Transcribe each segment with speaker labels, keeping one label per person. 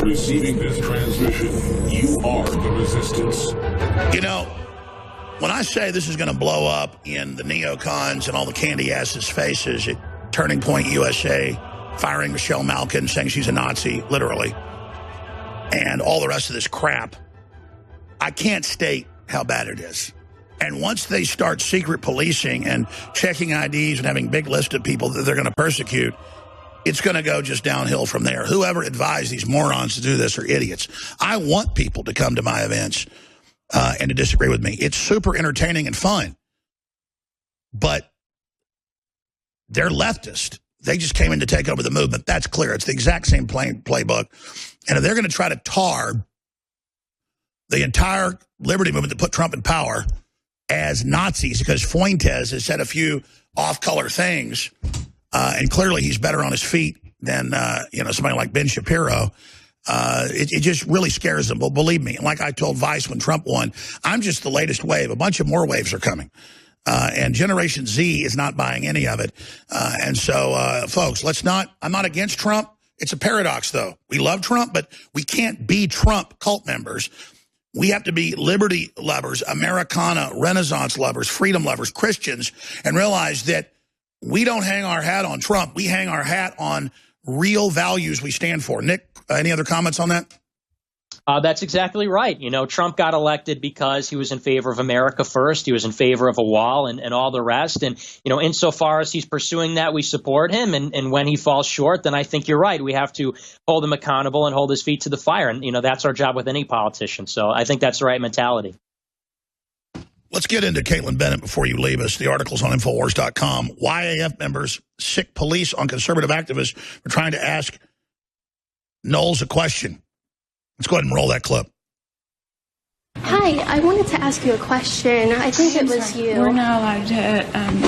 Speaker 1: receiving this transmission. You are the resistance.
Speaker 2: You know, when I say this is going to blow up in the neocons and all the candy asses' faces at Turning Point USA, firing Michelle Malkin, saying she's a Nazi, literally, and all the rest of this crap, I can't state how bad it is. And once they start secret policing and checking IDs and having big list of people that they're going to persecute, it's going to go just downhill from there. Whoever advised these morons to do this are idiots. I want people to come to my events and to disagree with me. It's super entertaining and fun. But they're leftist. They just came in to take over the movement. That's clear. It's the exact same playbook. And if they're going to try to tar the entire liberty movement to put Trump in power as Nazis, because Fuentes has said a few off-color things, and clearly he's better on his feet than somebody like Ben Shapiro. It just really scares them. But believe me, like I told Vice when Trump won, I'm just the latest wave. A bunch of more waves are coming. And Generation Z is not buying any of it. And so, folks, I'm not against Trump. It's a paradox, though. We love Trump, but we can't be Trump cult members. We have to be liberty lovers, Americana, Renaissance lovers, freedom lovers, Christians, and realize that we don't hang our hat on Trump. We hang our hat on real values we stand for. Nick, any other comments on that?
Speaker 3: That's exactly right. You know, Trump got elected because he was in favor of America first. He was in favor of a wall and all the rest. And, you know, insofar as he's pursuing that, we support him. And when he falls short, then I think you're right. We have to hold him accountable and hold his feet to the fire. And, you know, that's our job with any politician. So I think that's the right mentality.
Speaker 2: Let's get into Kaitlin Bennett before you leave us. The article's on Infowars.com. YAF members sick police on conservative activists for trying to ask Knowles a question. Let's go ahead and roll that clip.
Speaker 4: Hi, I wanted to ask you a question. I think it was you.
Speaker 5: We're not allowed to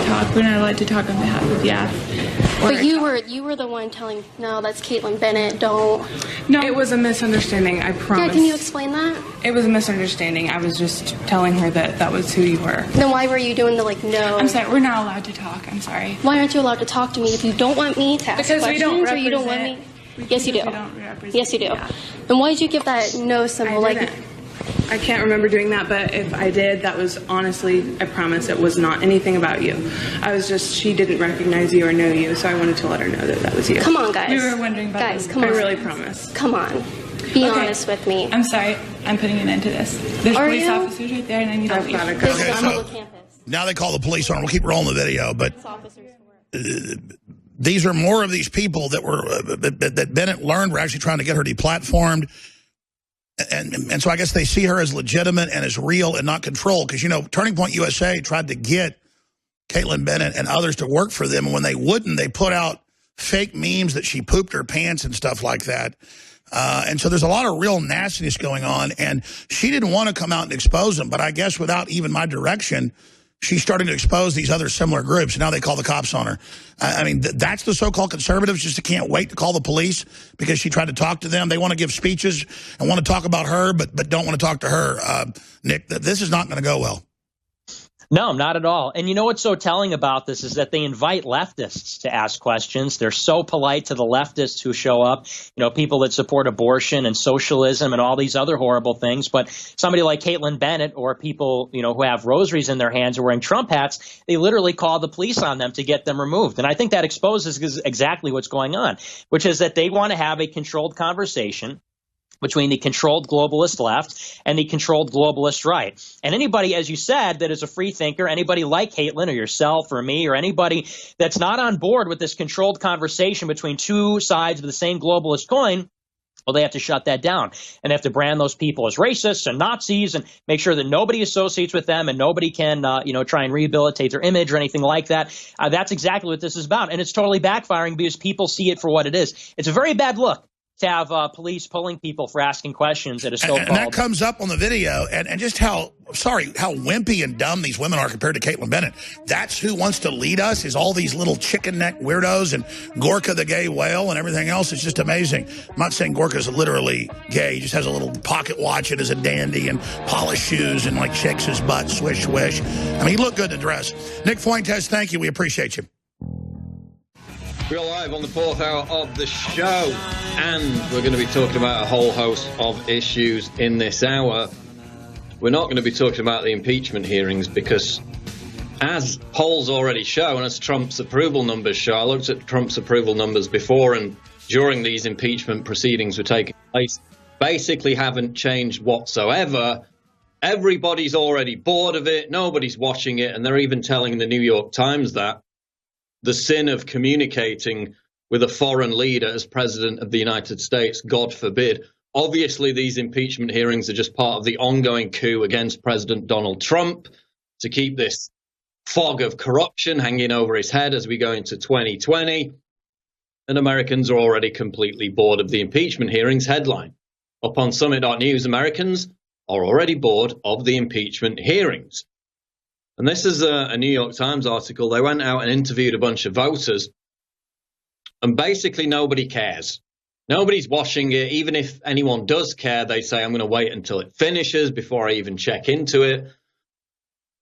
Speaker 5: talk. We're not allowed to talk on behalf of YAF.
Speaker 4: But you were the one telling, no, that's Kaitlin Bennett, don't.
Speaker 5: No, it was a misunderstanding, I promise.
Speaker 4: Yeah, can you explain that?
Speaker 5: It was a misunderstanding. I was just telling her that was who you were.
Speaker 4: Then why were you doing the, no?
Speaker 5: I'm sorry, we're not allowed to talk. I'm sorry.
Speaker 4: Why aren't you allowed to talk to me if you don't want me to ask
Speaker 5: because
Speaker 4: questions?
Speaker 5: We don't represent,
Speaker 4: or you don't want me? Yes, you do. Yes, you do.
Speaker 5: Yeah.
Speaker 4: And why did you give that no symbol?
Speaker 5: I can't remember doing that, but if I did, that was honestly, I promise, it was not anything about you. I was just, she didn't recognize you or know you, so I wanted to let her know that was you.
Speaker 4: Come on, guys.
Speaker 5: We were wondering about
Speaker 4: guys,
Speaker 5: this.
Speaker 4: come on.
Speaker 5: I really promise.
Speaker 4: Come on. Be honest with me.
Speaker 5: I'm sorry. I'm putting an end to this. There's police officers right there, and I need to leave.
Speaker 4: This is on public campus.
Speaker 2: Now they call the police on her. We'll keep rolling the video, but these are more of these people that were that Bennett learned were actually trying to get her deplatformed. And so I guess they see her as legitimate and as real and not controlled. Because, you know, Turning Point USA tried to get Kaitlin Bennett and others to work for them. And when they wouldn't, they put out fake memes that she pooped her pants and stuff like that. And so there's a lot of real nastiness going on. And she didn't want to come out and expose them. But I guess without even my direction, she's starting to expose these other similar groups. Now they call the cops on her. I mean, that's the so-called conservatives, just can't wait to call the police because she tried to talk to them. They want to give speeches and want to talk about her, but don't want to talk to her. Nick, this is not going to go well.
Speaker 3: No, not at all. And you know what's so telling about this is that they invite leftists to ask questions. They're so polite to the leftists who show up, you know, people that support abortion and socialism and all these other horrible things. But somebody like Kaitlin Bennett or people, you know, who have rosaries in their hands or wearing Trump hats, they literally call the police on them to get them removed. And I think that exposes exactly what's going on, which is that they want to have a controlled conversation between the controlled globalist left and the controlled globalist right. And anybody, as you said, that is a free thinker, anybody like Kaitlin or yourself or me or anybody that's not on board with this controlled conversation between two sides of the same globalist coin, well, they have to shut that down and they have to brand those people as racists and Nazis and make sure that nobody associates with them and nobody can, try and rehabilitate their image or anything like that. That's exactly what this is about. And it's totally backfiring because people see it for what it is. It's a very bad look to have police pulling people for asking questions at a so-called...
Speaker 2: And that comes up on the video, and just how wimpy and dumb these women are compared to Kaitlin Bennett. That's who wants to lead us, is all these little chicken neck weirdos and Gorka the gay whale and everything else. It's just amazing. I'm not saying Gorka's literally gay. He just has a little pocket watch and is a dandy and polished shoes and like shakes his butt, swish, swish. I mean, he looked good in the dress. Nick Fuentes, thank you. We appreciate you.
Speaker 6: We're live on the fourth hour of the show. And we're going to be talking about a whole host of issues in this hour. We're not going to be talking about the impeachment hearings because, as polls already show, and as Trump's approval numbers show, I looked at Trump's approval numbers before and during these impeachment proceedings were taking place, basically haven't changed whatsoever. Everybody's already bored of it. Nobody's watching it. And they're even telling the New York Times that the sin of communicating with a foreign leader as president of the United States, God forbid. Obviously, these impeachment hearings are just part of the ongoing coup against President Donald Trump to keep this fog of corruption hanging over his head as we go into 2020. And Americans are already completely bored of the impeachment hearings headline. Up on Summit.News, Americans are already bored of the impeachment hearings. And this is a New York Times article. They went out and interviewed a bunch of voters. And basically nobody cares. Nobody's watching it. Even if anyone does care, they say, I'm going to wait until it finishes before I even check into it.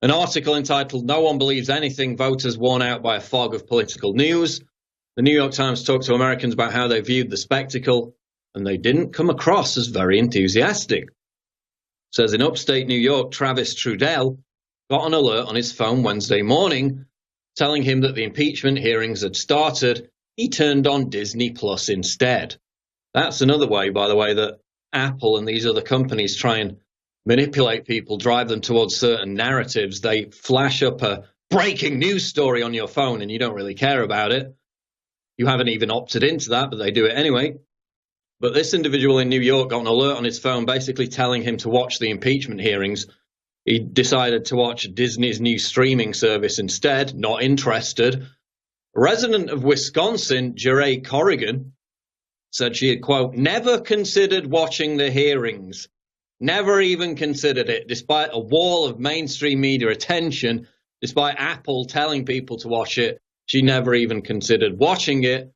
Speaker 6: An article entitled, No One Believes Anything, Voters Worn Out by a Fog of Political News. The New York Times talked to Americans about how they viewed the spectacle, and they didn't come across as very enthusiastic. It says in upstate New York, Travis Trudell got an alert on his phone Wednesday morning telling him that the impeachment hearings had started. He turned on Disney Plus instead. That's another way, by the way, that Apple and these other companies try and manipulate people, drive them towards certain narratives. They flash up a breaking news story on your phone and you don't really care about it. You haven't even opted into that, but they do it anyway. But this individual in New York got an alert on his phone basically telling him to watch the impeachment hearings. He decided to watch Disney's new streaming service instead, not interested. A resident of Wisconsin, Jeray Corrigan, said she had, quote, never considered watching the hearings. Never even considered it, despite a wall of mainstream media attention, despite Apple telling people to watch it. She never even considered watching it.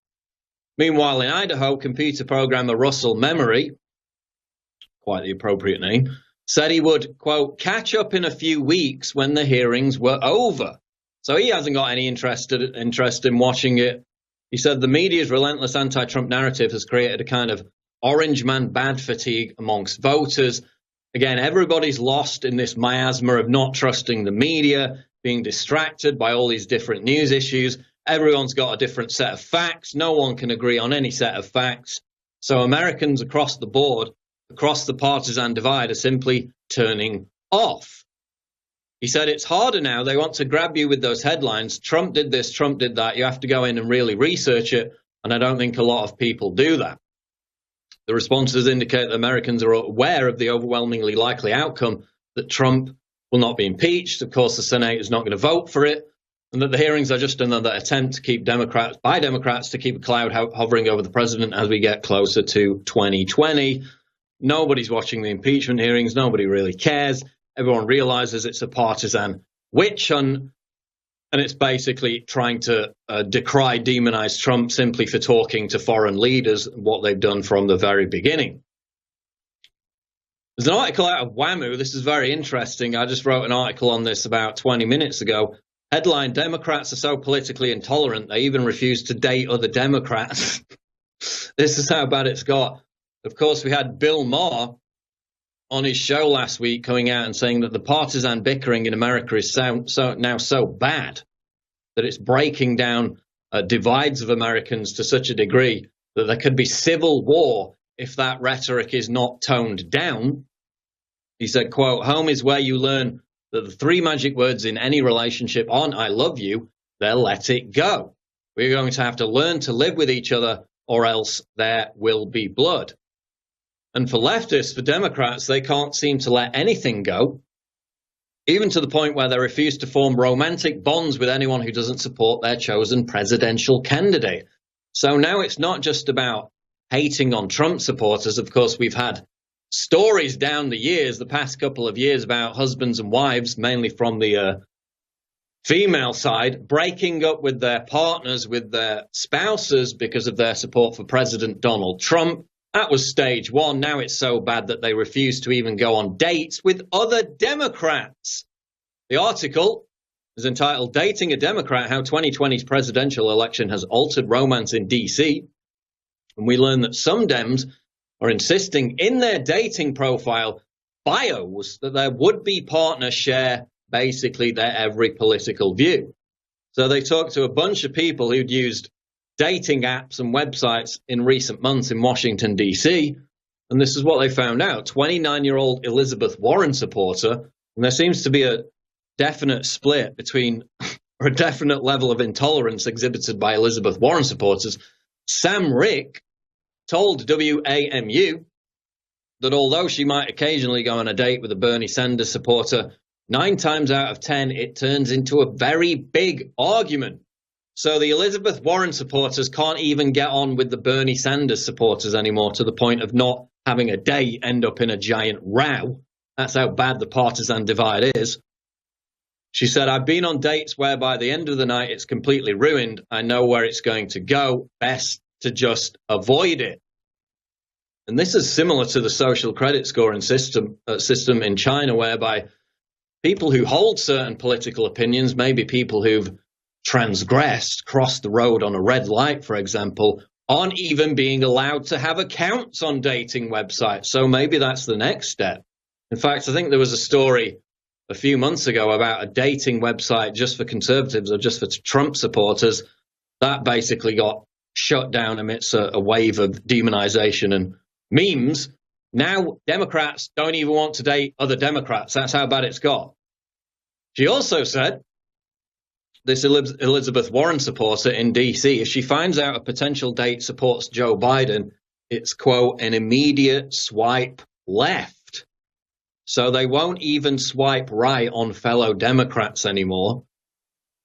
Speaker 6: Meanwhile, in Idaho, computer programmer Russell Memory, quite the appropriate name, said he would, quote, catch up in a few weeks when the hearings were over. So he hasn't got any interest in watching it. He said the media's relentless anti-Trump narrative has created a kind of orange man bad fatigue amongst voters. Again, everybody's lost in this miasma of not trusting the media, being distracted by all these different news issues. Everyone's got a different set of facts. No one can agree on any set of facts. So Americans across the board, across the partisan divide, are simply turning off. He said it's harder now. They want to grab you with those headlines. Trump did this, Trump did that. You have to go in and really research it. And I don't think a lot of people do that. The responses indicate that Americans are aware of the overwhelmingly likely outcome that Trump will not be impeached. Of course, the Senate is not going to vote for it. And that the hearings are just another attempt to keep Democrats to keep a cloud hovering over the president as we get closer to 2020. Nobody's watching the impeachment hearings. Nobody really cares. Everyone realizes it's a partisan witch hunt, and it's basically trying to decry, demonize Trump simply for talking to foreign leaders, what they've done from the very beginning. There's an article out of WAMU. This is very interesting. I just wrote an article on this about 20 minutes ago. Headline, Democrats are so politically intolerant, they even refuse to date other Democrats. This is how bad it's got. Of course, we had Bill Maher on his show last week coming out and saying that the partisan bickering in America is now so bad that it's breaking down divides of Americans to such a degree that there could be civil war if that rhetoric is not toned down. He said, quote, home is where you learn that the three magic words in any relationship aren't I love you, they're let it go. We're going to have to learn to live with each other or else there will be blood. And for leftists, for Democrats, they can't seem to let anything go, even to the point where they refuse to form romantic bonds with anyone who doesn't support their chosen presidential candidate. So now it's not just about hating on Trump supporters. Of course, we've had stories down the years, the past couple of years, about husbands and wives, mainly from the female side, breaking up with their partners, with their spouses because of their support for President Donald Trump. That was stage one. Now it's so bad that they refuse to even go on dates with other Democrats. The article is entitled, Dating a Democrat, How 2020's Presidential Election Has Altered Romance in D.C. And we learn that some Dems are insisting in their dating profile bios that their would-be partner share basically their every political view. So they talked to a bunch of people who'd used dating apps and websites in recent months in Washington, D.C., and this is what they found out. 29-year-old Elizabeth Warren supporter, and there seems to be a definite split between, or a definite level of intolerance exhibited by Elizabeth Warren supporters. Sam Rick told WAMU that although she might occasionally go on a date with a Bernie Sanders supporter, 9 times out of 10, it turns into a very big argument. So the Elizabeth Warren supporters can't even get on with the Bernie Sanders supporters anymore, to the point of not having a date end up in a giant row. That's how bad the partisan divide is. She said, I've been on dates where by the end of the night it's completely ruined. I know where it's going to go. Best to just avoid it. And this is similar to the social credit scoring system in China, whereby people who hold certain political opinions, maybe people who've transgressed, crossed the road on a red light, for example, aren't even being allowed to have accounts on dating websites. So maybe that's the next step. In fact, I think there was a story a few months ago about a dating website just for conservatives or just for Trump supporters that basically got shut down amidst a wave of demonization and memes. Now Democrats don't even want to date other Democrats. That's how bad it's got. She also said, this Elizabeth Warren supporter in D.C., if she finds out a potential date supports Joe Biden, it's, quote, an immediate swipe left. So they won't even swipe right on fellow Democrats anymore.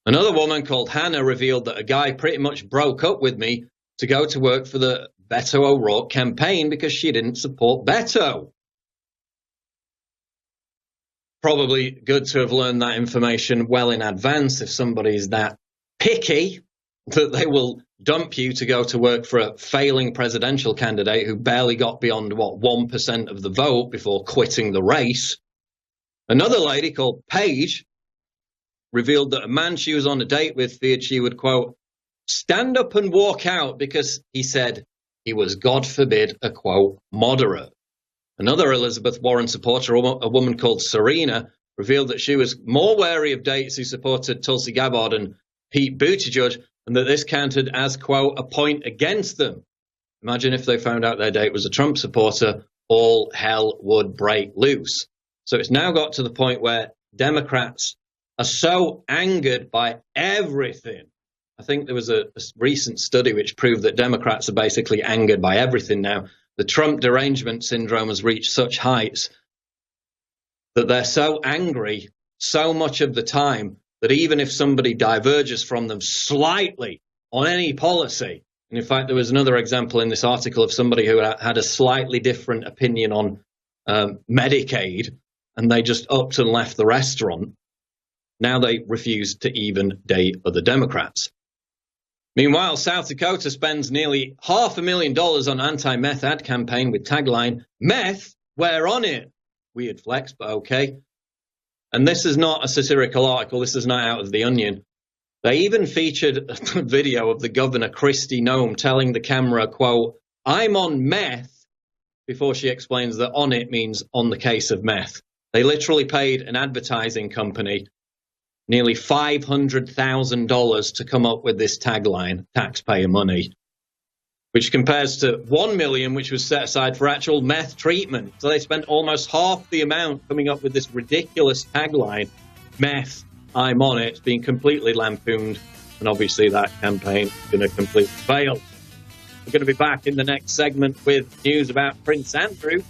Speaker 6: Another woman called Hannah revealed that a guy pretty much broke up with me to go to work for the Beto O'Rourke campaign because she didn't support Beto. Probably good to have learned that information well in advance if somebody's that picky that they will dump you to go to work for a failing presidential candidate who barely got beyond, 1% of the vote before quitting the race. Another lady called Paige revealed that a man she was on a date with feared she would, quote, stand up and walk out because he said he was, God forbid, a, quote, moderate. Another Elizabeth Warren supporter, a woman called Serena, revealed that she was more wary of dates who supported Tulsi Gabbard and Pete Buttigieg, and that this counted as, quote, a point against them. Imagine if they found out their date was a Trump supporter, all hell would break loose. So it's now got to the point where Democrats are so angered by everything. I think there was a recent study which proved that Democrats are basically angered by everything now. The Trump derangement syndrome has reached such heights that they're so angry so much of the time that even if somebody diverges from them slightly on any policy, and in fact, there was another example in this article of somebody who had a slightly different opinion on Medicaid, and they just upped and left the restaurant. Now they refuse to even date other Democrats. Meanwhile, South Dakota spends nearly $500,000 on anti-meth ad campaign with tagline, meth, we're on it. Weird flex, but okay. And this is not a satirical article. This is not out of the Onion. They even featured a video of the governor, Kristi Noem, telling the camera, quote, I'm on meth, before she explains that on it means on the case of meth. They literally paid an advertising company nearly $500,000 to come up with this tagline, taxpayer money, which compares to $1 million, which was set aside for actual meth treatment. So they spent almost half the amount coming up with this ridiculous tagline, meth, I'm on it. It's been completely lampooned, and obviously that campaign is going to completely fail. We're going to be back in the next segment with news about Prince Andrew.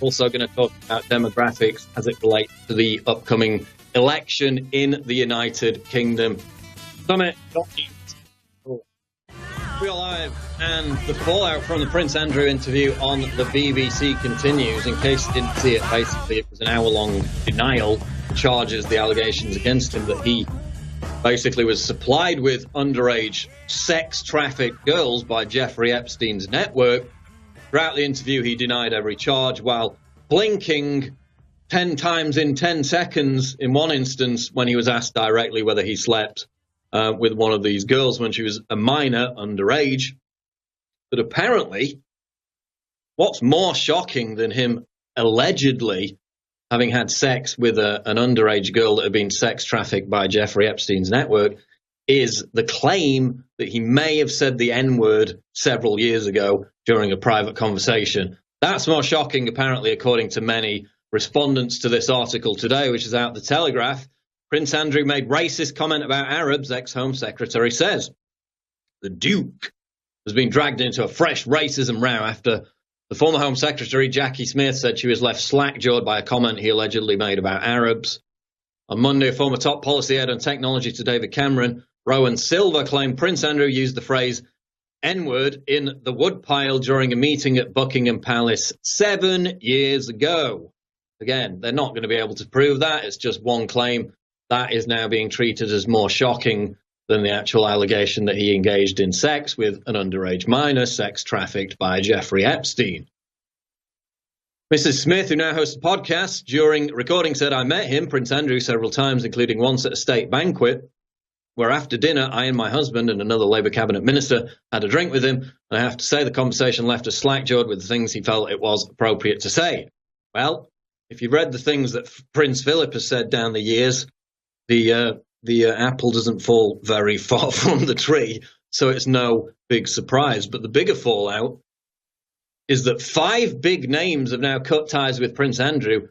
Speaker 6: Also going to talk about demographics as it relates to the upcoming election in the United Kingdom. We're live, and the fallout from the Prince Andrew interview on the BBC continues. In case you didn't see it, basically it was an hour-long denial, charges the allegations against him that he basically was supplied with underage sex-trafficked girls by Jeffrey Epstein's network. Throughout the interview, he denied every charge while blinking 10 times in 10 seconds in one instance when he was asked directly whether he slept with one of these girls when she was a minor, underage. But apparently, what's more shocking than him allegedly having had sex with an underage girl that had been sex trafficked by Jeffrey Epstein's network is the claim that he may have said the N-word several years ago during a private conversation. That's more shocking, apparently, according to many respondents to this article today, which is out the Telegraph. Prince Andrew made racist comment about Arabs, ex-Home Secretary says. The Duke has been dragged into a fresh racism row after the former Home Secretary, Jackie Smith, said she was left slack-jawed by a comment he allegedly made about Arabs. On Monday, a former top policy head on technology to David Cameron, Rowan Silver, claimed Prince Andrew used the phrase N-word in the woodpile during a meeting at Buckingham Palace 7 years ago. Again, they're not going to be able to prove that. It's just one claim. That is now being treated as more shocking than the actual allegation that he engaged in sex with an underage minor, sex trafficked by Jeffrey Epstein. Mrs. Smith, who now hosts a podcast, during recording said, I met him, Prince Andrew, several times, including once at a state banquet, where after dinner, I and my husband and another Labour cabinet minister had a drink with him. And I have to say the conversation left us slack-jawed with the things he felt it was appropriate to say. Well, if you've read the things that Prince Philip has said down the years, the apple doesn't fall very far from the tree, so it's no big surprise. But the bigger fallout is that 5 big names have now cut ties with Prince Andrew.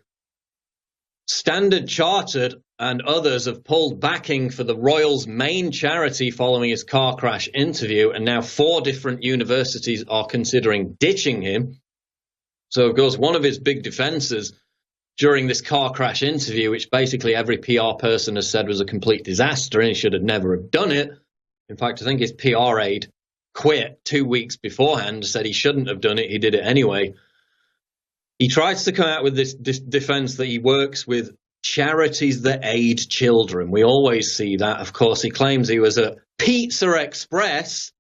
Speaker 6: Standard Chartered and others have pulled backing for the royal's main charity following his car crash interview, and now 4 different universities are considering ditching him. So, of course, one of his big defences during this car crash interview, which basically every PR person has said was a complete disaster and he should have never have done it. In fact, I think his PR aide quit 2 weeks beforehand, said he shouldn't have done it. He did it anyway. He tries to come out with this defense that he works with charities that aid children. We always see that. Of course, he claims he was at Pizza Express,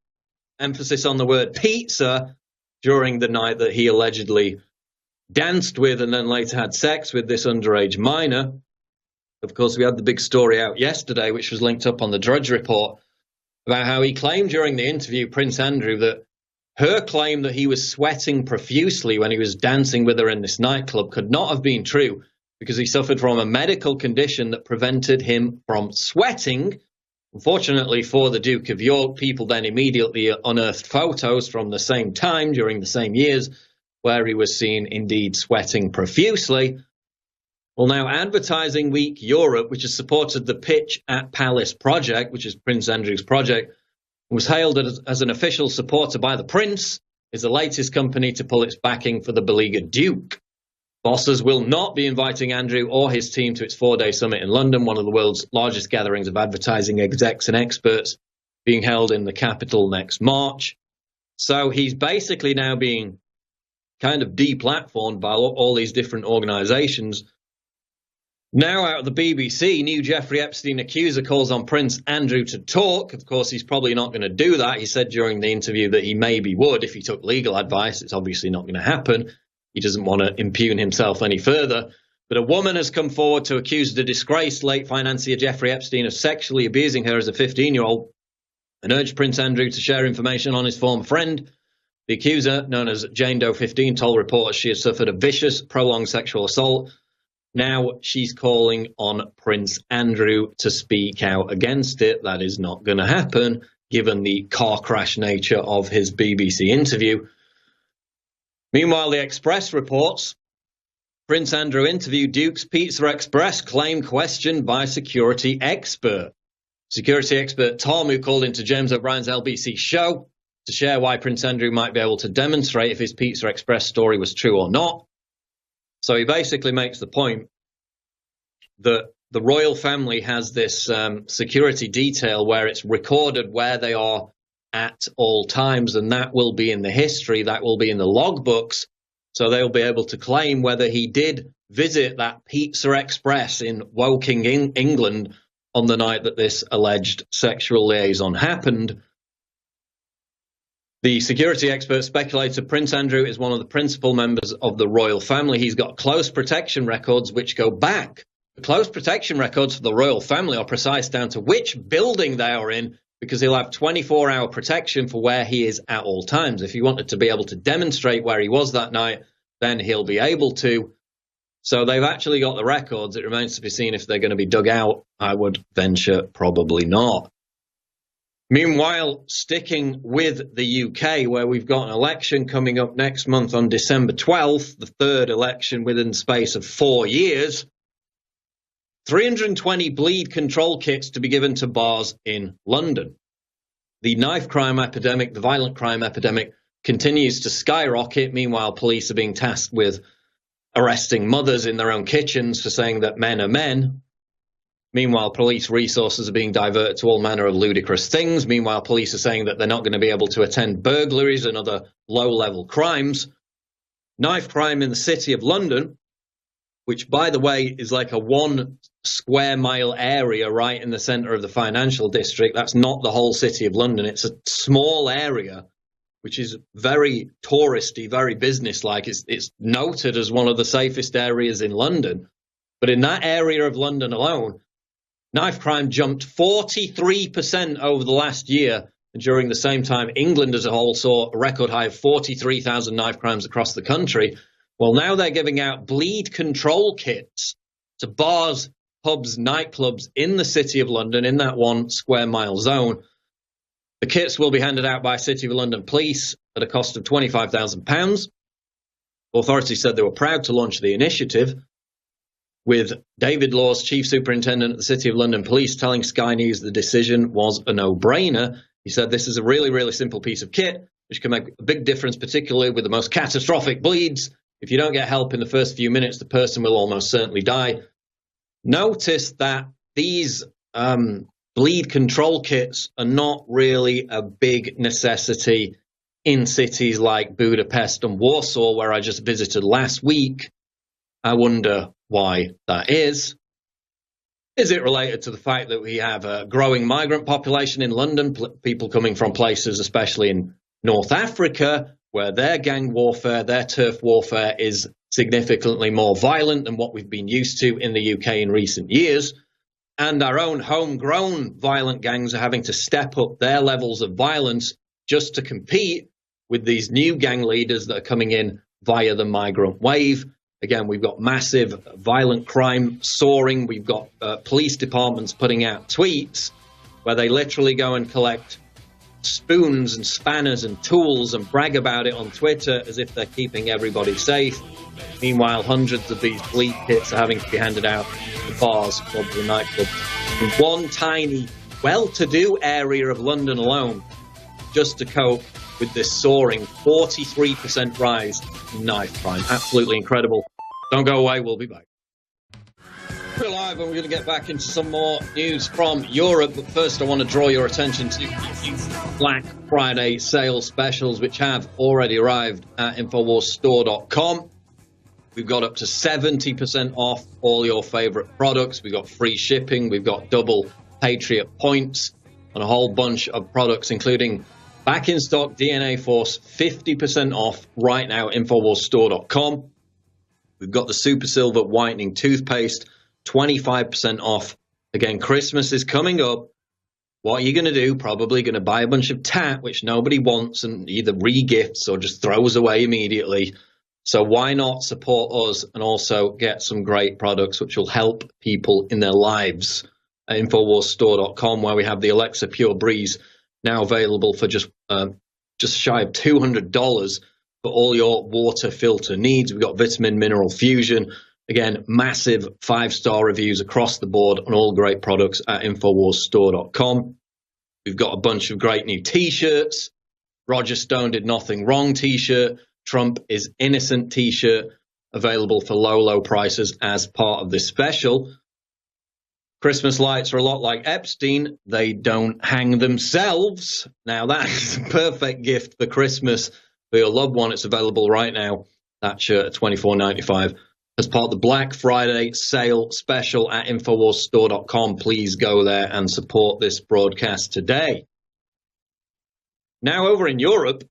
Speaker 6: emphasis on the word pizza, during the night that he allegedly danced with and then later had sex with this underage minor. Of course, we had the big story out yesterday, which was linked up on the Drudge Report, about how he claimed during the interview, Prince Andrew, that her claim that he was sweating profusely when he was dancing with her in this nightclub could not have been true because he suffered from a medical condition that prevented him from sweating. Unfortunately for the Duke of York, people then immediately unearthed photos from the same time during the same years where he was seen indeed sweating profusely. Well, now Advertising Week Europe, which has supported the Pitch at Palace project, which is Prince Andrew's project, was hailed as an official supporter by the Prince, is the latest company to pull its backing for the beleaguered Duke. Bosses will not be inviting Andrew or his team to its 4-day summit in London, one of the world's largest gatherings of advertising execs and experts, being held in the capital next March. So he's basically now being kind of deplatformed by all these different organizations. Now out of the BBC, new Jeffrey Epstein accuser calls on Prince Andrew to talk. Of course, he's probably not going to do that. He said during the interview that he maybe would if he took legal advice. It's obviously not going to happen. He doesn't want to impugn himself any further. But a woman has come forward to accuse the disgraced late financier Jeffrey Epstein of sexually abusing her as a 15-year-old and urged Prince Andrew to share information on his former friend. The accuser, known as Jane Doe 15, told reporters she has suffered a vicious, prolonged sexual assault. Now she's calling on Prince Andrew to speak out against it. That is not going to happen, given the car crash nature of his BBC interview. Meanwhile, the Express reports Prince Andrew interview Duke's Pizza Express claim questioned by security expert. Security expert Tom, who called into James O'Brien's LBC show to share why Prince Andrew might be able to demonstrate if his Pizza Express story was true or not. So he basically makes the point that the royal family has this security detail where it's recorded where they are at all times, and that will be in the history, that will be in the logbooks, so they'll be able to claim whether he did visit that Pizza Express in Woking, England, on the night that this alleged sexual liaison happened. The security expert speculated Prince Andrew is one of the principal members of the royal family. He's got close protection records which go back. The close protection records for the royal family are precise down to which building they are in, because he'll have 24-hour protection for where he is at all times. If he wanted to be able to demonstrate where he was that night, then he'll be able to. So they've actually got the records. It remains to be seen if they're going to be dug out. I would venture probably not. Meanwhile, sticking with the UK, where we've got an election coming up next month on December 12th, the third election within the space of 4 years, 320 bleed control kits to be given to bars in London. The knife crime epidemic, the violent crime epidemic, continues to skyrocket. Meanwhile, police are being tasked with arresting mothers in their own kitchens for saying that men are men. Meanwhile, police resources are being diverted to all manner of ludicrous things. Meanwhile, police are saying that they're not going to be able to attend burglaries and other low-level crimes. Knife crime in the City of London, which, by the way, is like a 1 square mile area right in the centre of the financial district. That's not the whole City of London. It's a small area, which is very touristy, very business-like. It's noted as one of the safest areas in London. But in that area of London alone, knife crime jumped 43% over the last year. And during the same time, England as a whole saw a record high of 43,000 knife crimes across the country. Well, now they're giving out bleed control kits to bars, pubs, nightclubs in the City of London, in that 1 square mile zone. The kits will be handed out by City of London Police at a cost of £25,000. Authorities said they were proud to launch the initiative, with David Laws, Chief Superintendent of the City of London Police, telling Sky News the decision was a no-brainer. He said this is a really, really simple piece of kit, which can make a big difference, particularly with the most catastrophic bleeds. If you don't get help in the first few minutes, the person will almost certainly die. Notice that these bleed control kits are not really a big necessity in cities like Budapest and Warsaw, where I just visited last week. I wonder why that is. Is it related to the fact that we have a growing migrant population in London, people coming from places, especially in North Africa, where their gang warfare, their turf warfare is significantly more violent than what we've been used to in the UK in recent years? And our own homegrown violent gangs are having to step up their levels of violence just to compete with these new gang leaders that are coming in via the migrant wave. Again, we've got massive violent crime soaring. We've got police departments putting out tweets where they literally go and collect spoons and spanners and tools and brag about it on Twitter as if they're keeping everybody safe. Meanwhile, hundreds of these bleed kits are having to be handed out to bars, clubs and nightclubs in one tiny, well-to-do area of London alone, just to cope with this soaring 43% rise in knife crime. Absolutely incredible. Don't go away, we'll be back. We're live and we're going to get back into some more news from Europe, but first I want to draw your attention to the Black Friday sales specials, which have already arrived at InfoWarsStore.com. We've got up to 70% off all your favourite products. We've got free shipping, we've got double Patriot points on a whole bunch of products, including back in stock DNA Force, 50% off right now at InfoWarsStore.com. We've got the Super Silver Whitening Toothpaste, 25% off. Again, Christmas is coming up. What are you going to do? Probably going to buy a bunch of tat, which nobody wants, and either re-gifts or just throws away immediately. So why not support us and also get some great products which will help people in their lives at InfoWarsStore.com, where we have the Alexa Pure Breeze now available for just shy of $200 for all your water filter needs. We've got Vitamin Mineral Fusion. Again, massive 5-star reviews across the board on all great products at InfoWarsStore.com. We've got a bunch of great new T-shirts. Roger Stone did nothing wrong T-shirt. Trump is innocent T-shirt, available for low, low prices as part of this special. Christmas lights are a lot like Epstein. They don't hang themselves. Now, that is a perfect gift for Christmas for your loved one. It's available right now, that shirt at $24.95 as part of the Black Friday sale special at InfoWarsStore.com. Please go there and support this broadcast today. Now, over in Europe,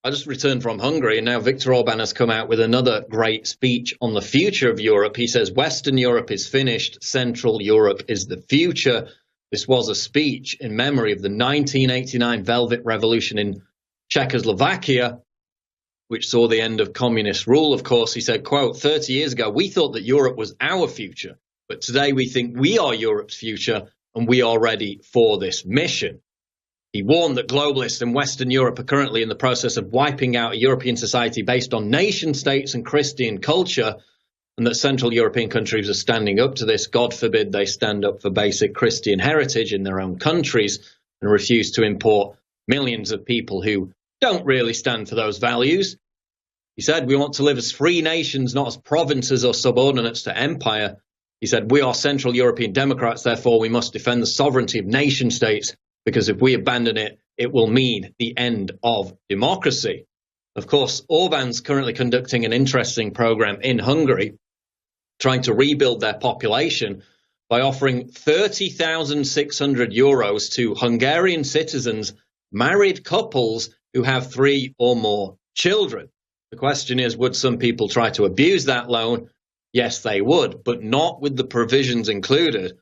Speaker 6: I just returned from Hungary, and now Viktor Orban has come out with another great speech on the future of Europe. He says Western Europe is finished, Central Europe is the future. This was a speech in memory of the 1989 Velvet Revolution in Czechoslovakia, which saw the end of communist rule, of course. He said, quote, 30 years ago, we thought that Europe was our future, but today we think we are Europe's future, and we are ready for this mission. He warned that globalists in Western Europe are currently in the process of wiping out a European society based on nation states and Christian culture, and that Central European countries are standing up to this. God forbid they stand up for basic Christian heritage in their own countries and refuse to import millions of people who don't really stand for those values. He said, we want to live as free nations, not as provinces or subordinates to empire. He said, we are Central European Democrats, therefore we must defend the sovereignty of nation states, because if we abandon it, it will mean the end of democracy. Of course, Orban's currently conducting an interesting program in Hungary, trying to rebuild their population by offering 30,600 euros to Hungarian citizens, married couples who have 3 or more children. The question is, would some people try to abuse that loan? Yes, they would, but not with the provisions included.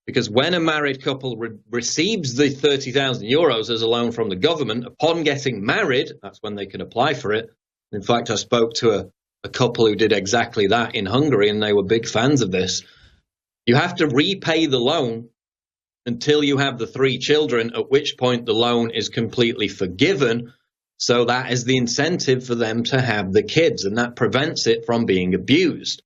Speaker 6: Because when a married couple receives the 30,000 euros as a loan from the government, upon getting married, that's when they can apply for it. In fact, I spoke to a couple who did exactly that in Hungary, and they were big fans of this. You have to repay the loan until you have the 3 children, at which point the loan is completely forgiven. So that is the incentive for them to have the kids, and that prevents it from being abused.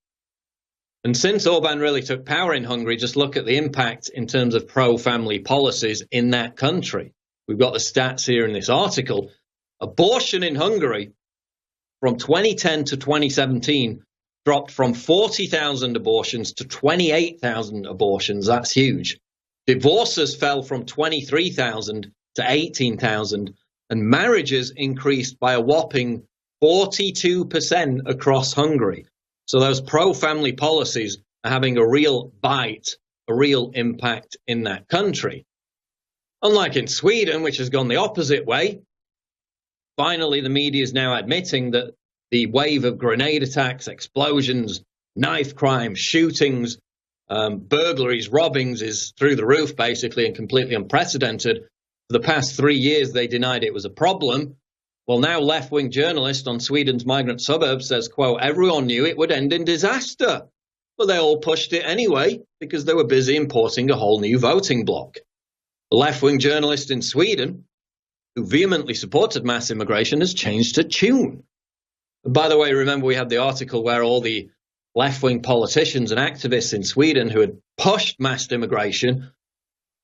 Speaker 6: And since Orban really took power in Hungary, just look at the impact in terms of pro-family policies in that country. We've got the stats here in this article. Abortion in Hungary from 2010 to 2017 dropped from 40,000 abortions to 28,000 abortions. That's huge. Divorces fell from 23,000 to 18,000, and marriages increased by a whopping 42% across Hungary. So those pro-family policies are having a real bite, a real impact in that country. Unlike in Sweden, which has gone the opposite way, finally the media is now admitting that the wave of grenade attacks, explosions, knife crime, shootings, burglaries, robbings is through the roof, basically, and completely unprecedented. For the past 3 years, they denied it was a problem. Well, now left-wing journalist on Sweden's migrant suburbs says, quote, everyone knew it would end in disaster, but they all pushed it anyway because they were busy importing a whole new voting bloc. The left-wing journalist in Sweden, who vehemently supported mass immigration, has changed her tune. And by the way, remember we had the article where all the left-wing politicians and activists in Sweden who had pushed mass immigration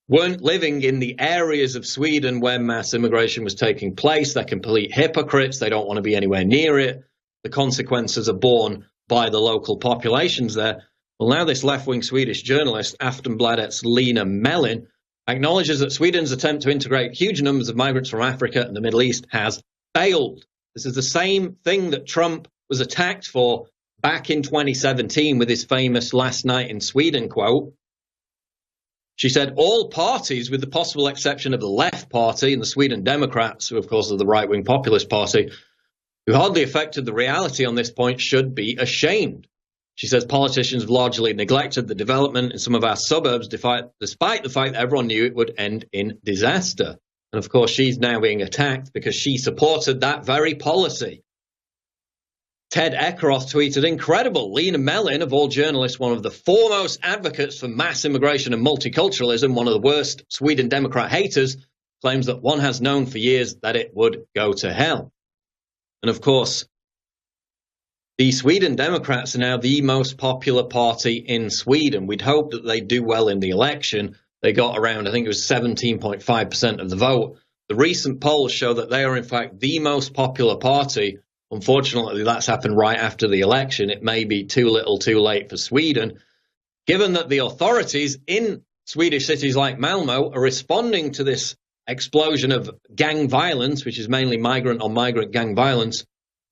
Speaker 6: weren't living in the areas of Sweden where mass immigration was taking place. They're complete hypocrites. They don't want to be anywhere near it. The consequences are borne by the local populations there. Well, now this left-wing Swedish journalist, Aftonbladet's Lena Mellin, acknowledges that Sweden's attempt to integrate huge numbers of migrants from Africa and the Middle East has failed. This is the same thing that Trump was attacked for back in 2017 with his famous last night in Sweden quote. She said, all parties, with the possible exception of the Left Party and the Sweden Democrats, who of course are the right-wing populist party, who hardly affected the reality on this point, should be ashamed. She says politicians have largely neglected the development in some of our suburbs, despite the fact that everyone knew it would end in disaster. And of course, she's now being attacked because she supported that very policy. Ted Ekeroth tweeted, incredible, Lena Mellin, of all journalists, one of the foremost advocates for mass immigration and multiculturalism, one of the worst Sweden Democrat haters, claims that one has known for years that it would go to hell. And of course, the Sweden Democrats are now the most popular party in Sweden. We'd hope that they do well in the election. They got around, I think it was 17.5% of the vote. The recent polls show that they are in fact the most popular party. Unfortunately, that's happened right after the election. It may be too little too late for Sweden. Given that the authorities in Swedish cities like Malmö are responding to this explosion of gang violence, which is mainly migrant-on-migrant gang violence,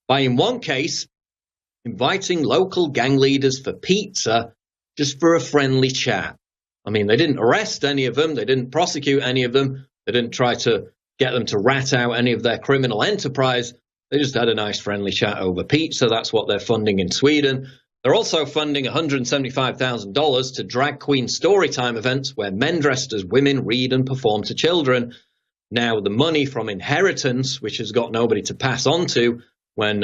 Speaker 6: by in one case inviting local gang leaders for pizza just for a friendly chat. I mean, they didn't arrest any of them. They didn't prosecute any of them. They didn't try to get them to rat out any of their criminal enterprise. They just had a nice friendly chat over pizza. That's what they're funding in Sweden. They're also funding $175,000 to drag queen storytime events where men dressed as women read and perform to children. Now, the money from inheritance, which has got nobody to pass on to when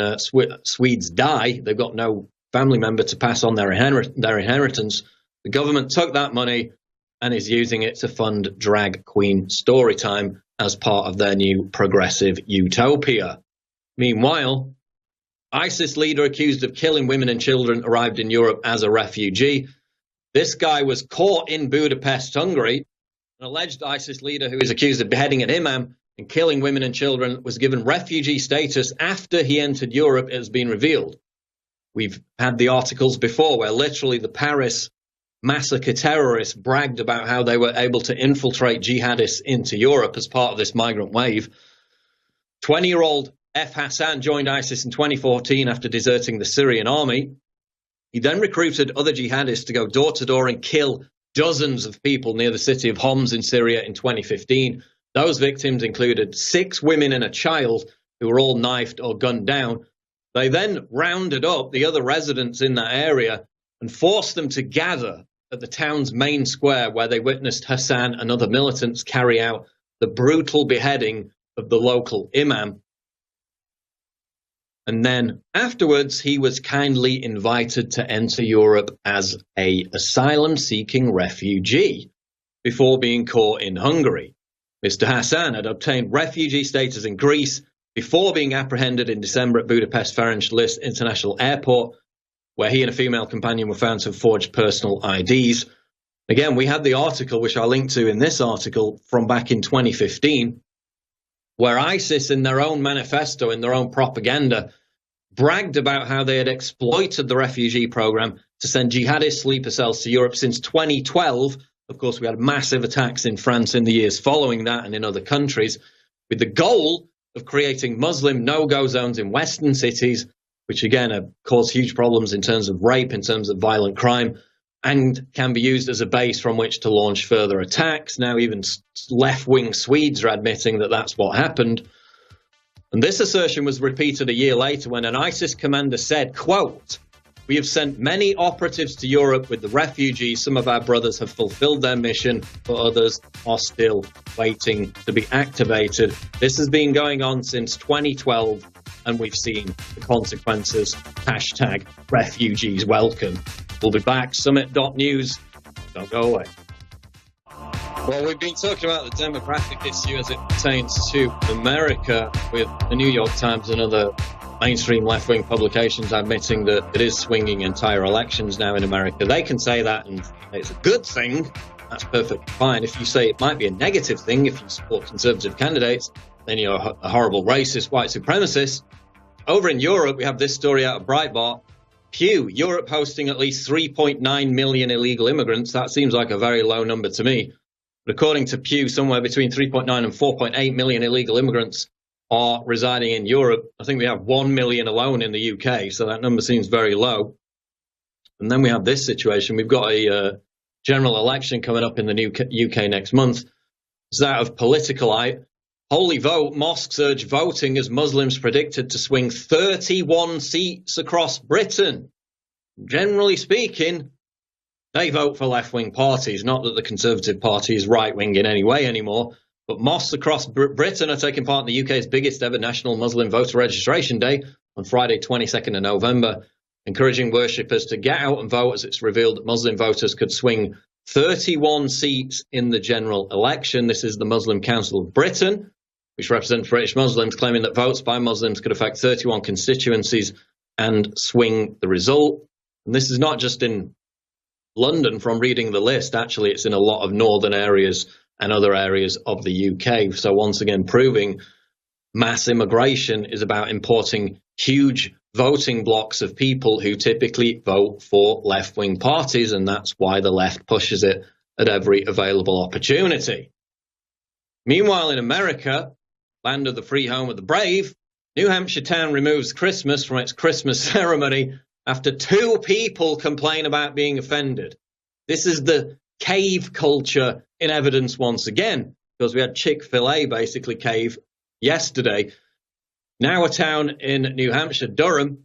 Speaker 6: Swedes die, they've got no family member to pass on their inheritance. The government took that money and is using it to fund drag queen storytime as part of their new progressive utopia. Meanwhile, ISIS leader accused of killing women and children arrived in Europe as a refugee. This guy was caught in Budapest, Hungary. An alleged ISIS leader who is accused of beheading an imam and killing women and children was given refugee status after he entered Europe, it has been revealed. We've had the articles before where literally the Paris massacre terrorists bragged about how they were able to infiltrate jihadists into Europe as part of this migrant wave. 20-year-old F. Hassan joined ISIS in 2014 after deserting the Syrian army. He then recruited other jihadists to go door to door and kill dozens of people near the city of Homs in Syria in 2015. Those victims included 6 women and a child who were all knifed or gunned down. They then rounded up the other residents in that area and forced them to gather at the town's main square where they witnessed Hassan and other militants carry out the brutal beheading of the local imam. And then afterwards, he was kindly invited to enter Europe as an asylum-seeking refugee before being caught in Hungary. Mr. Hassan had obtained refugee status in Greece before being apprehended in December at Budapest Ferenc Liszt International Airport, where he and a female companion were found to have forged personal IDs. Again, we had the article, which I'll link to in this article, from back in 2015, where ISIS, in their own manifesto, in their own propaganda, bragged about how they had exploited the refugee program to send jihadist sleeper cells to Europe since 2012. Of course, we had massive attacks in France in the years following that and in other countries, with the goal of creating Muslim no-go zones in Western cities, which again have caused huge problems in terms of rape, in terms of violent crime, and can be used as a base from which to launch further attacks. Now even left-wing Swedes are admitting that that's what happened. And this assertion was repeated a year later when an ISIS commander said, quote, "We have sent many operatives to Europe with the refugees. Some of our brothers have fulfilled their mission, but others are still waiting to be activated. This has been going on since 2012, and we've seen the consequences. Hashtag refugees welcome." We'll be back. Summit.news. Don't go away. Well, we've been talking about the demographic issue as it pertains to America, with the New York Times and other mainstream left-wing publications admitting that it is swinging entire elections now in America. They can say that and it's a good thing. That's perfectly fine. If you say it might be a negative thing, if you support conservative candidates, then you're a horrible racist, white supremacist. Over in Europe, we have this story out of Breitbart. Pew, Europe hosting at least 3.9 million illegal immigrants. That seems like a very low number to me. But according to Pew, somewhere between 3.9 and 4.8 million illegal immigrants are residing in Europe. I think we have 1 million alone in the UK, so that number seems very low. And then we have this situation. We've got a general election coming up in the new UK next month. It's that of Politicalite. Holy vote, mosques urge voting as Muslims predicted to swing 31 seats across Britain. Generally speaking, they vote for left-wing parties. Not that the Conservative Party is right-wing in any way anymore, but mosques across Britain are taking part in the UK's biggest ever National Muslim Voter Registration Day on Friday, 22nd of November, encouraging worshippers to get out and vote, as it's revealed that Muslim voters could swing 31 seats in the general election. This is the Muslim Council of Britain, which represents British Muslims, claiming that votes by Muslims could affect 31 constituencies and swing the result. And this is not just in London from reading the list. Actually, it's in a lot of northern areas and other areas of the UK. So once again, proving mass immigration is about importing huge voting blocks of people who typically vote for left-wing parties, and that's why the left pushes it at every available opportunity. Meanwhile, in America, land of the free, home of the brave, New Hampshire town removes Christmas from its Christmas ceremony after 2 people complain about being offended. This is the cave culture in evidence once again, because we had Chick-fil-A basically cave yesterday. Now a town in New Hampshire, Durham,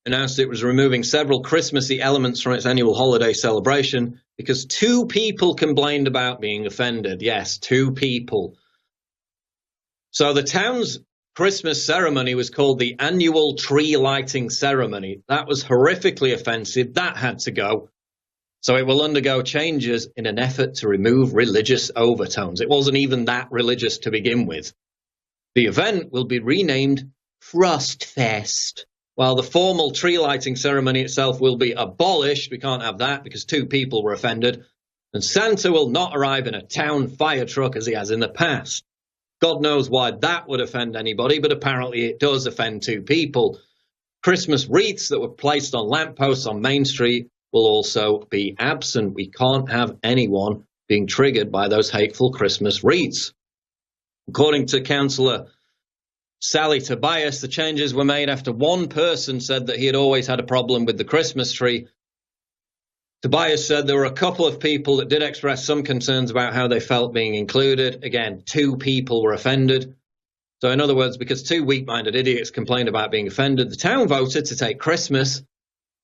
Speaker 6: announced it was removing several Christmassy elements from its annual holiday celebration because 2 people complained about being offended. Yes, 2 people. So the town's Christmas ceremony was called the Annual Tree Lighting Ceremony. That was horrifically offensive. That had to go. So it will undergo changes in an effort to remove religious overtones. It wasn't even that religious to begin with. The event will be renamed Frostfest. While the formal tree lighting ceremony itself will be abolished, we can't have that because 2 people were offended, and Santa will not arrive in a town fire truck as he has in the past. God knows why that would offend anybody, but apparently it does offend 2 people. Christmas wreaths that were placed on lampposts on Main Street will also be absent. We can't have anyone being triggered by those hateful Christmas wreaths. According to Councillor Sally Tobias, the changes were made after one person said that he had always had a problem with the Christmas tree. Tobias said there were a couple of people that did express some concerns about how they felt being included. Again, 2 people were offended. So in other words, because 2 weak-minded idiots complained about being offended, the town voted to take Christmas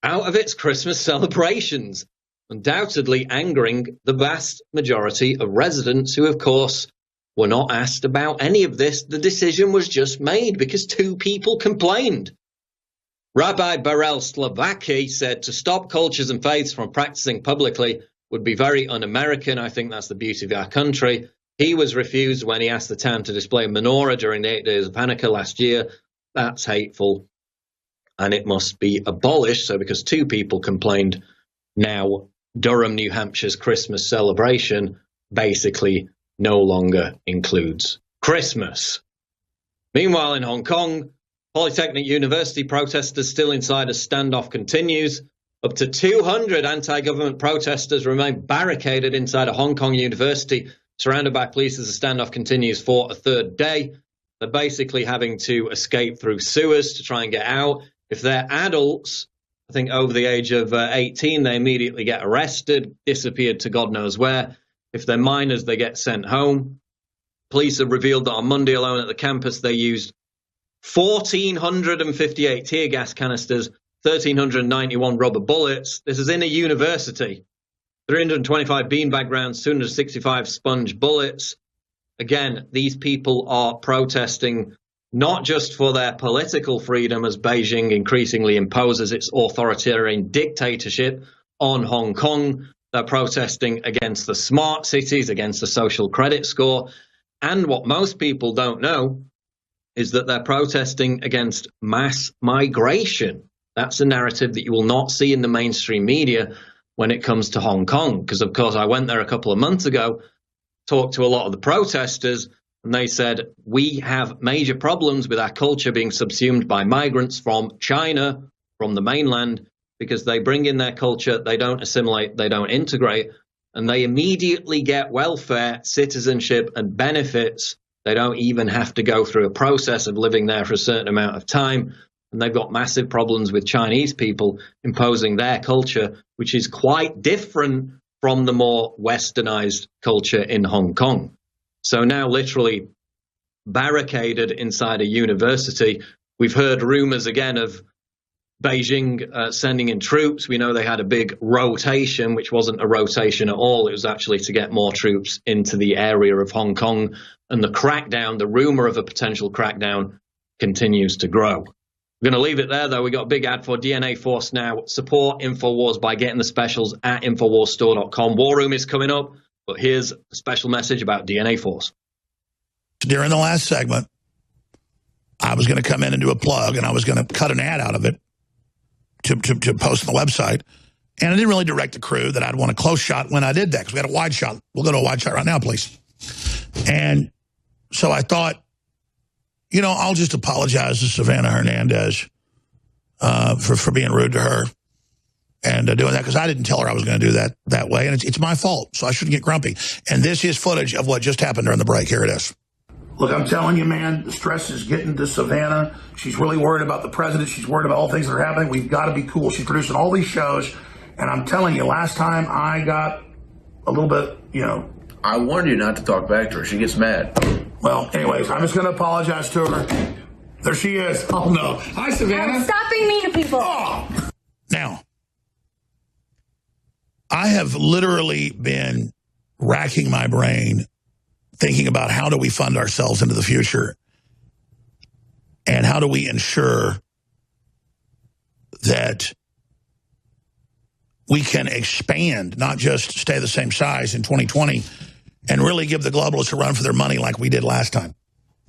Speaker 6: out of its Christmas celebrations, undoubtedly angering the vast majority of residents who, of course, were not asked about any of this. The decision was just made because 2 people complained. Rabbi Beryl Slovacki said to stop cultures and faiths from practicing publicly would be very un-American. I think that's the beauty of our country. He was refused when he asked the town to display a menorah during the 8 days of Hanukkah last year. That's hateful, and it must be abolished. So because 2 people complained, now Durham, New Hampshire's Christmas celebration basically no longer includes Christmas. Meanwhile, in Hong Kong, Polytechnic University protesters still inside as standoff continues. Up to 200 anti-government protesters remain barricaded inside a Hong Kong university, surrounded by police as the standoff continues for a 3rd day. They're basically having to escape through sewers to try and get out. If they're adults, I think over the age of 18, they immediately get arrested, disappeared to God knows where. If they're minors, they get sent home. Police have revealed that on Monday alone at the campus, they used 1,458 tear gas canisters, 1,391 rubber bullets. This is in a university. 325 beanbag rounds, 265 sponge bullets. Again, these people are protesting not just for their political freedom as Beijing increasingly imposes its authoritarian dictatorship on Hong Kong. They're protesting against the smart cities, against the social credit score. And what most people don't know is that they're protesting against mass migration. That's a narrative that you will not see in the mainstream media when it comes to Hong Kong. Because, of course, I went there a couple of months ago, talked to a lot of the protesters, and they said, we have major problems with our culture being subsumed by migrants from China, from the mainland, because they bring in their culture, they don't assimilate, they don't integrate, and they immediately get welfare, citizenship, and benefits. They don't even have to go through a process of living there for a certain amount of time. And they've got massive problems with Chinese people imposing their culture, which is quite different from the more westernized culture in Hong Kong. So now literally barricaded inside a university. We've heard rumors again of Beijing sending in troops. We know they had a big rotation, which wasn't a rotation at all. It was actually to get more troops into the area of Hong Kong. And the crackdown, the rumor of a potential crackdown, continues to grow. We're going to leave it there, though. We got a big ad for DNA Force now. Support InfoWars by getting the specials at InfoWarsStore.com. War Room is coming up, but here's a special message about DNA Force.
Speaker 2: During the last segment, I was going to come in and do a plug, and I was going to cut an ad out of it to post on the website. And I didn't really direct the crew that I'd want a close shot when I did that, because we had a wide shot. We'll go to a wide shot right now, please. And so I thought, you know, I'll just apologize to Savannah Hernandez for being rude to her and doing that, because I didn't tell her I was going to do that way. And it's my fault, so I shouldn't get grumpy. And this is footage of what just happened during the break. Here it is. Look, I'm telling you, man, the stress is getting to Savannah. She's really worried about the president. She's worried about all things that are happening. We've got to be cool. She's producing all these shows. And I'm telling you, last time I got a little bit, you know.
Speaker 7: I warned you not to talk back to her. She gets mad.
Speaker 2: Well, anyways, I'm just going to apologize to her. There she is. Oh, no. Hi, Savannah.
Speaker 4: Stop being mean to people.
Speaker 2: Oh. Now, I have literally been racking my brain thinking about how do we fund ourselves into the future and how do we ensure that we can expand, not just stay the same size in 2020 and really give the globalists a run for their money like we did last time.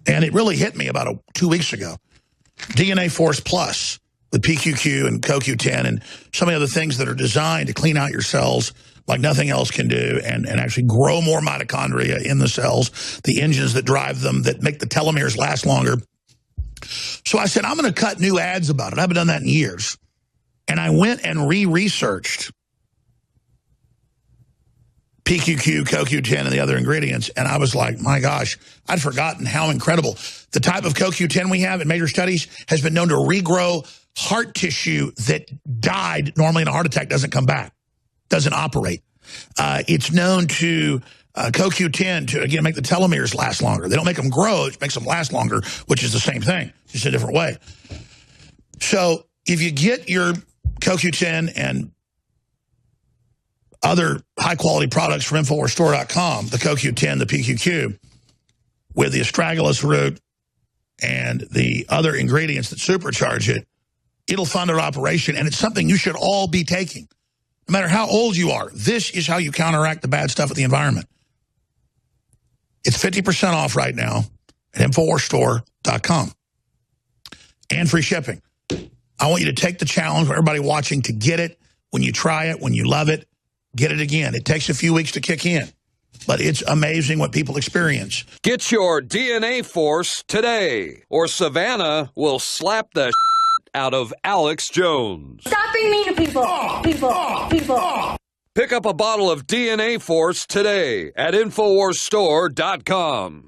Speaker 2: And it really hit me about 2 weeks ago. DNA Force Plus with PQQ and CoQ10 and some of the other things that are designed to clean out your cells like nothing else can do and actually grow more mitochondria in the cells, the engines that drive them, that make the telomeres last longer. So I said, I'm going to cut new ads about it. I haven't done that in years. And I went and re-researched PQQ, CoQ10, and the other ingredients, and I was like, my gosh, I'd forgotten how incredible. The type of CoQ10 we have in major studies has been known to regrow heart tissue that died normally in a heart attack, doesn't come back, doesn't operate. It's known to CoQ10 to, again, make the telomeres last longer. They don't make them grow, it makes them last longer, which is the same thing, just a different way. So if you get your CoQ10 and other high-quality products from InfoWarsStore.com, the CoQ10, the PQQ, with the astragalus root and the other ingredients that supercharge it, it'll fund our operation, and it's something you should all be taking. No matter how old you are, this is how you counteract the bad stuff of the environment. It's 50% off right now at InfoWarsStore.com. And free shipping. I want you to take the challenge for everybody watching to get it. When you try it, when you love it, get it again. It takes a few weeks to kick in, but it's amazing what people experience.
Speaker 7: Get your DNA Force today, or Savannah will slap the out of Alex Jones.
Speaker 4: Stop being mean to people. People.
Speaker 7: Pick up a bottle of DNA Force today at InfoWarsStore.com.